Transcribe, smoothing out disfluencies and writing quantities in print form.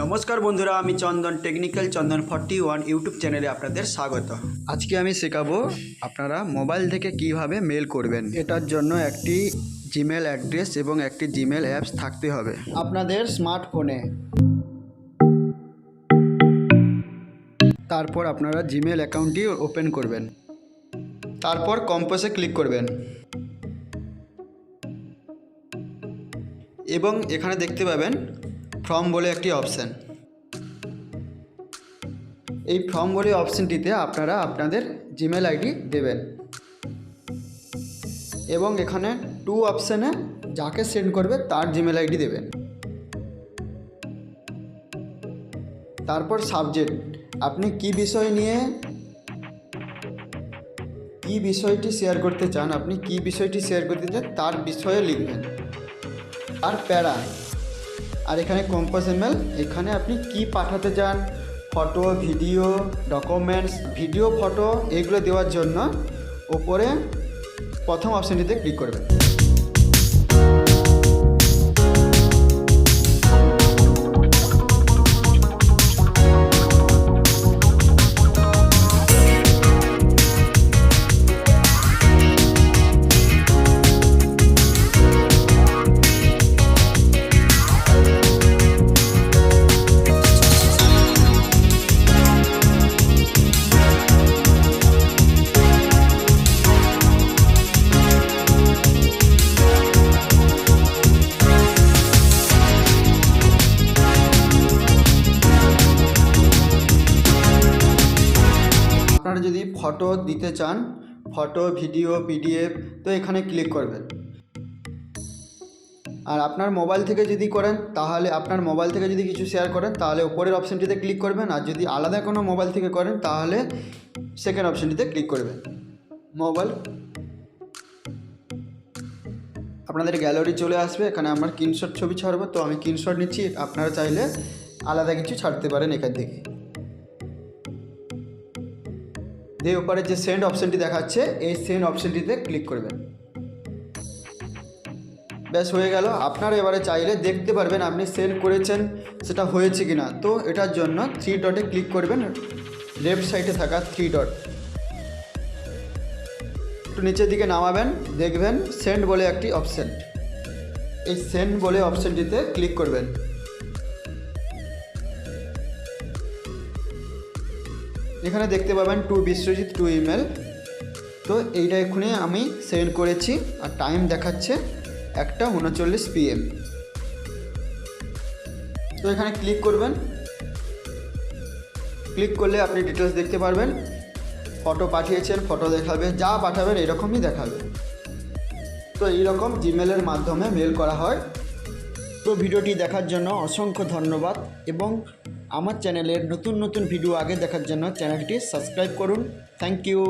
নমস্কার বন্ধুরা, আমি চন্দন টেকনিক্যাল চন্দন 41 ইউটিউব চ্যানেলে আপনাদের স্বাগত। আজকে আমি শেখাবো আপনারা মোবাইল থেকে কিভাবে মেল করবেন। এটার জন্য একটি জিমেল অ্যাড্রেস এবং একটি জিমেল অ্যাপস থাকতে হবে আপনাদের স্মার্টফোনে। তারপর আপনারা জিমেল অ্যাকাউন্টটি ওপেন করবেন, তারপর কম্পোজে ক্লিক করবেন এবং এখানে দেখতে পাবেন ফর্ম বলে একটি অপশান। এই ফর্ম বলে অপশানটিতে আপনারা আপনাদের জিমেল আইডি দেবেন এবং এখানে টু অপশানে যাকে সেন্ড করবে তার জিমেল আইডি দেবেন। তারপর সাবজেক্ট, আপনি কি বিষয় নিয়ে কি বিষয়টি শেয়ার করতে চান, আপনি কি বিষয়টি শেয়ার করতে চান তার বিষয়ে লিখবেন। আর প্যারা, আর এখানে কম্পোজ ইমেল, এখানে আপনি কি পাঠাতে চান, photo, video, documents, video, photo এগুলো দেওয়ার জন্য ওপরে প্রথম অপশানটিতে ক্লিক করবেন। আপনারা যদি ফটো দিতে চান, ফটো, ভিডিও, পিডিএফ, তো এখানে ক্লিক করবেন। আর আপনার মোবাইল থেকে যদি করেন, তাহলে আপনার মোবাইল থেকে যদি কিছু শেয়ার করেন তাহলে উপরের অপশানটিতে ক্লিক করবেন, আর যদি আলাদা কোনো মোবাইল থেকে করেন তাহলে সেকেন্ড অপশানটিতে ক্লিক করবেন। মোবাইল আপনাদের গ্যালারি চলে আসবে, এখানে আমার স্ক্রিনশট ছবি ছাড়বো, তো আমি স্ক্রিনশট নিচ্ছি। আপনারা চাইলে আলাদা কিছু ছাড়তে পারেন এখান থেকে। দিয়ে উপরে যে সেন্ড অপশানটি দেখাচ্ছে এই সেন্ড অপশানটিতে ক্লিক করবেন। ব্যাস হয়ে গেল। আপনারা এবারে চাইলে দেখতে পারবেন আপনি সেন্ড করেছেন সেটা হয়েছে কি না। তো এটার জন্য থ্রি ডটে ক্লিক করবেন, লেফট সাইডে থাকা থ্রি ডট একটু নিচের দিকে নামাবেন, দেখবেন সেন্ড বলে একটি অপশান। এই সেন্ড বলে অপশানটিতে ক্লিক করবেন। এখানে দেখতে পাবেন টু বিশ্বজিৎ টু ইমেল। তো এইটা এক্ষুনি আমি সেন্ড করেছি আর টাইম দেখাচ্ছে 1:39 PM। তো এখানে ক্লিক করবেন। ক্লিক করলে আপনি ডিটেলস দেখতে পারবেন, ফটো পাঠিয়েছেন, ফটো দেখাবে, যা পাঠাবেন এরকমই দেখাবে। তো এইরকম জিমেলের মাধ্যমে মেল করা হয়। তো ভিডিওটি দেখার জন্য অসংখ্য ধন্যবাদ এবং আমার চ্যানেলের নতুন নতুন ভিডিও আগে দেখার জন্য চ্যানেলটি সাবস্ক্রাইব করুন। Thank you.